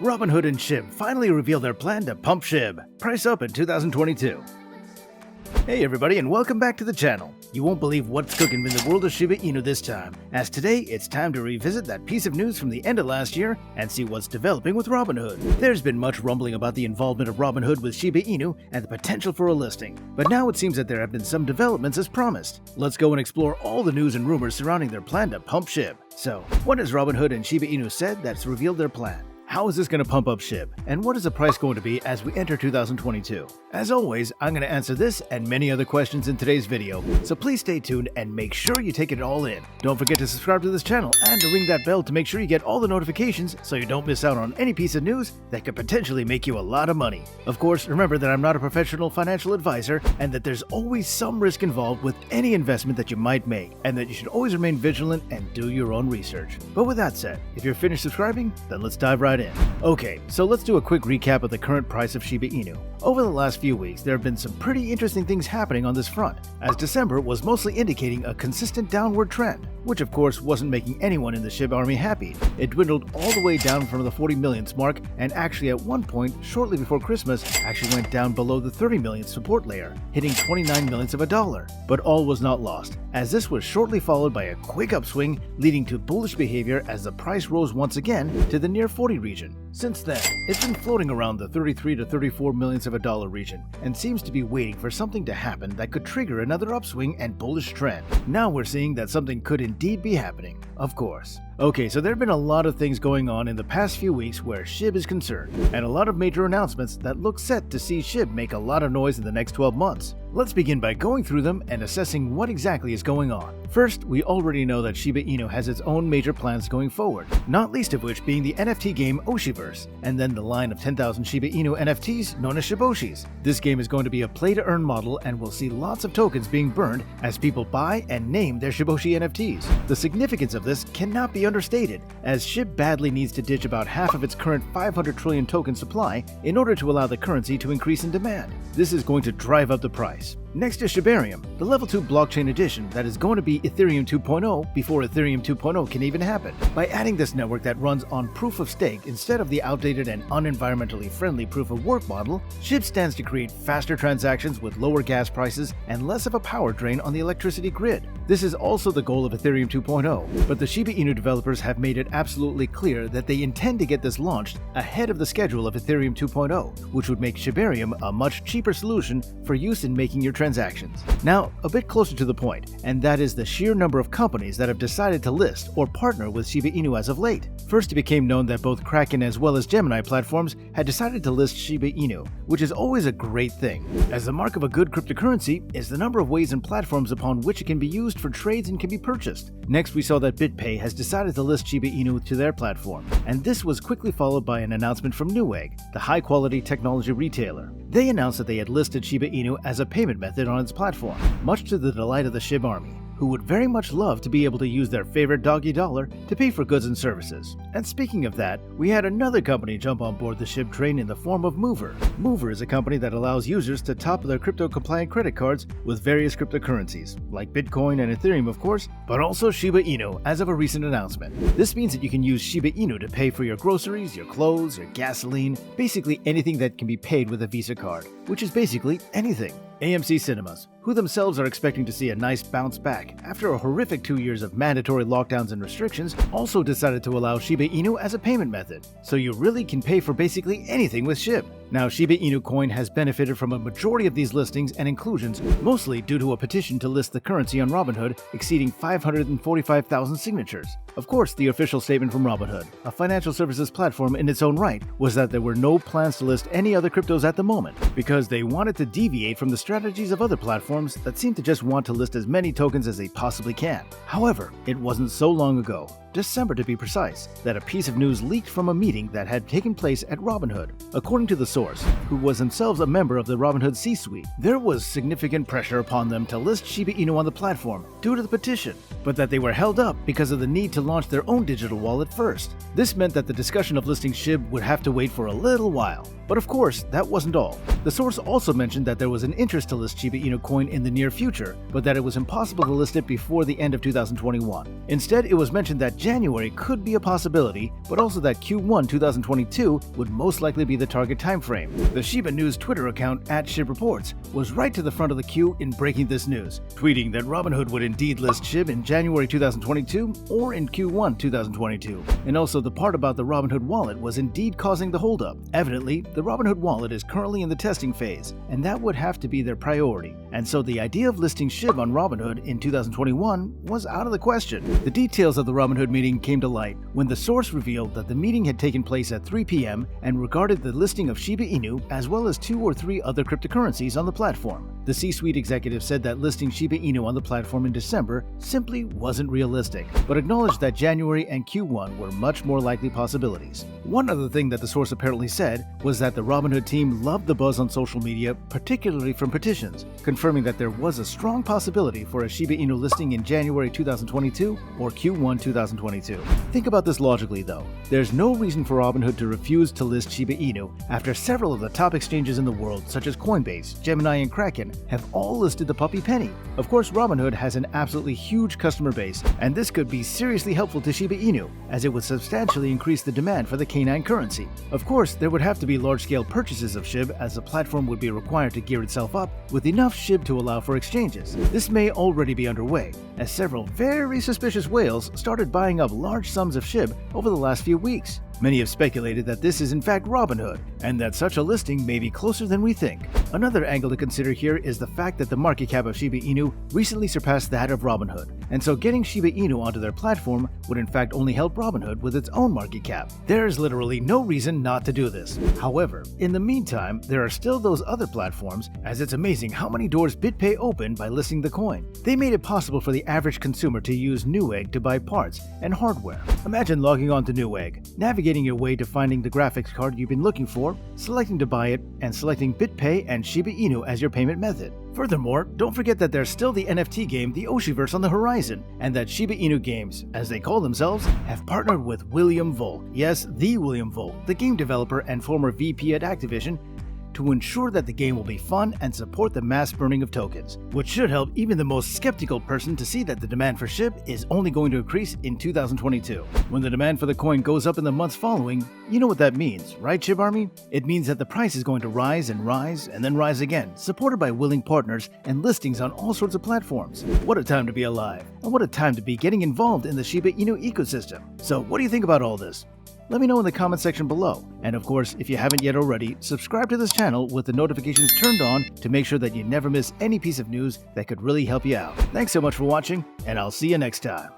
Robinhood and Shib finally revealed their plan to pump Shib. Price up in 2022. Hey everybody, and welcome back to the channel. You won't believe what's cooking in the world of Shiba Inu this time, as today it's time to revisit that piece of news from the end of last year and see what's developing with Robinhood. There's been much rumbling about the involvement of Robinhood with Shiba Inu and the potential for a listing, but now it seems that there have been some developments as promised. Let's go and explore all the news and rumors surrounding their plan to pump Shib. So, what has Robinhood and Shiba Inu said that's revealed their plan? How is this going to pump up Shib? And what is the price going to be as we enter 2022? As always, I'm going to answer this and many other questions in today's video, so please stay tuned and make sure you take it all in. Don't forget to subscribe to this channel and to ring that bell to make sure you get all the notifications so you don't miss out on any piece of news that could potentially make you a lot of money. Of course, remember that I'm not a professional financial advisor and that there's always some risk involved with any investment that you might make, and that you should always remain vigilant and do your own research. But with that said, if you're finished subscribing, then let's dive right in. Okay, so let's do a quick recap of the current price of Shiba Inu. Over the last few weeks, there have been some pretty interesting things happening on this front, as December was mostly indicating a consistent downward trend, which of course wasn't making anyone in the Shib army happy. It dwindled all the way down from the 40 millionths mark, and actually at one point, shortly before Christmas, actually went down below the 30 millionth support layer, hitting 29 millionths of a dollar. But all was not lost, as this was shortly followed by a quick upswing, leading to bullish behavior as the price rose once again to the near 40 region. Since then, it's been floating around the 33 to 34 millionths of a dollar region, and seems to be waiting for something to happen that could trigger another upswing and bullish trend. Now we're seeing that something could indeed be happening, of course. Okay, so there have been a lot of things going on in the past few weeks where Shib is concerned, and a lot of major announcements that look set to see Shib make a lot of noise in the next 12 months. Let's begin by going through them and assessing what exactly is going on. First, we already know that Shiba Inu has its own major plans going forward, not least of which being the NFT game Oshiverse, and then the line of 10,000 Shiba Inu NFTs known as Shiboshis. This game is going to be a play-to-earn model and will see lots of tokens being burned as people buy and name their Shiboshi NFTs. The significance of this cannot be understated, as Shib badly needs to ditch about half of its current 500 trillion token supply in order to allow the currency to increase in demand. This is going to drive up the price. Next is Shibarium, the level 2 blockchain edition that is going to be Ethereum 2.0 before Ethereum 2.0 can even happen. By adding this network that runs on proof of stake instead of the outdated and unenvironmentally friendly proof of work model, Shib stands to create faster transactions with lower gas prices and less of a power drain on the electricity grid. This is also the goal of Ethereum 2.0, but the Shiba Inu developers have made it absolutely clear that they intend to get this launched ahead of the schedule of Ethereum 2.0, which would make Shibarium a much cheaper solution for use in making your transactions. Now, a bit closer to the point, and that is the sheer number of companies that have decided to list or partner with Shiba Inu as of late. First, it became known that both Kraken as well as Gemini platforms had decided to list Shiba Inu, which is always a great thing, as the mark of a good cryptocurrency is the number of ways and platforms upon which it can be used for trades and can be purchased. Next, we saw that BitPay has decided to list Shiba Inu to their platform, and this was quickly followed by an announcement from Newegg, the high-quality technology retailer. They announced that they had listed Shiba Inu as a payment method on its platform, much to the delight of the Shib army, who would very much love to be able to use their favorite doggy dollar to pay for goods and services. And speaking of that, we had another company jump on board the Shib train in the form of Mover. Mover is a company that allows users to top their crypto-compliant credit cards with various cryptocurrencies, like Bitcoin and Ethereum of course, but also Shiba Inu as of a recent announcement. This means that you can use Shiba Inu to pay for your groceries, your clothes, your gasoline, basically anything that can be paid with a Visa card, which is basically anything. AMC Cinemas, who themselves are expecting to see a nice bounce back after a horrific 2 years of mandatory lockdowns and restrictions, also decided to allow Shiba Inu as a payment method, so you really can pay for basically anything with Shib. Now, Shiba Inu coin has benefited from a majority of these listings and inclusions, mostly due to a petition to list the currency on Robinhood exceeding 545,000 signatures. Of course, the official statement from Robinhood, a financial services platform in its own right, was that there were no plans to list any other cryptos at the moment, because they wanted to deviate from the strategies of other platforms that seem to just want to list as many tokens as they possibly can. However, it wasn't so long ago, December to be precise, that a piece of news leaked from a meeting that had taken place at Robinhood. According to the source, who was themselves a member of the Robinhood C-suite, there was significant pressure upon them to list Shiba Inu on the platform due to the petition, but that they were held up because of the need to to launch their own digital wallet first. This meant that the discussion of listing Shib would have to wait for a little while. But of course, that wasn't all. The source also mentioned that there was an interest to list Shiba Inu coin in the near future, but that it was impossible to list it before the end of 2021. Instead, it was mentioned that January could be a possibility, but also that Q1 2022 would most likely be the target timeframe. The Shiba News Twitter account @ShibReports was right to the front of the queue in breaking this news, tweeting that Robinhood would indeed list Shib in January 2022 or in Q1 2022. And also the part about the Robinhood wallet was indeed causing the holdup. Evidently, the Robinhood wallet is currently in the testing phase, and that would have to be their priority. And so the idea of listing Shib on Robinhood in 2021 was out of the question. The details of the Robinhood meeting came to light when the source revealed that the meeting had taken place at 3 p.m. and regarded the listing of Shiba Inu as well as 2 or 3 other cryptocurrencies on the platform. The C-suite executive said that listing Shiba Inu on the platform in December simply wasn't realistic, but acknowledged that January and Q1 were much more likely possibilities. One other thing that the source apparently said was that the Robinhood team loved the buzz on social media, particularly from petitions, confirming that there was a strong possibility for a Shiba Inu listing in January 2022 or Q1 2022. Think about this logically though. There's no reason for Robinhood to refuse to list Shiba Inu after several of the top exchanges in the world, such as Coinbase, Gemini, and Kraken, have all listed the puppy penny. Of course, Robinhood has an absolutely huge customer base, and this could be seriously helpful to Shiba Inu, as it would substantially increase the demand for the canine currency. Of course, there would have to be large-scale purchases of Shib, as the platform would be required to gear itself up with enough Shib to allow for exchanges. This may already be underway, as several very suspicious whales started buying up large sums of Shib over the last few weeks. Many have speculated that this is in fact Robinhood, and that such a listing may be closer than we think. Another angle to consider here is the fact that the market cap of Shiba Inu recently surpassed that of Robinhood, and so getting Shiba Inu onto their platform would in fact only help Robinhood with its own market cap. There is literally no reason not to do this. However, in the meantime, there are still those other platforms, as it's amazing how many doors BitPay opened by listing the coin. They made it possible for the average consumer to use Newegg to buy parts and hardware. Imagine logging on to Newegg, navigating your way to finding the graphics card you've been looking for, selecting to buy it, and selecting BitPay and Shiba Inu as your payment method. Furthermore, don't forget that there's still the NFT game The Oshiverse on the horizon, and that Shiba Inu Games, as they call themselves, have partnered with William Volk, yes, the William Volk, the game developer and former VP at Activision, to ensure that the game will be fun and support the mass burning of tokens, which should help even the most skeptical person to see that the demand for Shib is only going to increase in 2022. When the demand for the coin goes up in the months following, you know what that means, right, Shib Army? It means that the price is going to rise and then rise again, supported by willing partners and listings on all sorts of platforms. What a time to be alive, and what a time to be getting involved in the Shiba Inu ecosystem. So what do you think about all this? Let me know in the comment section below. And of course, if you haven't yet already, subscribe to this channel with the notifications turned on to make sure that you never miss any piece of news that could really help you out. Thanks so much for watching, and I'll see you next time.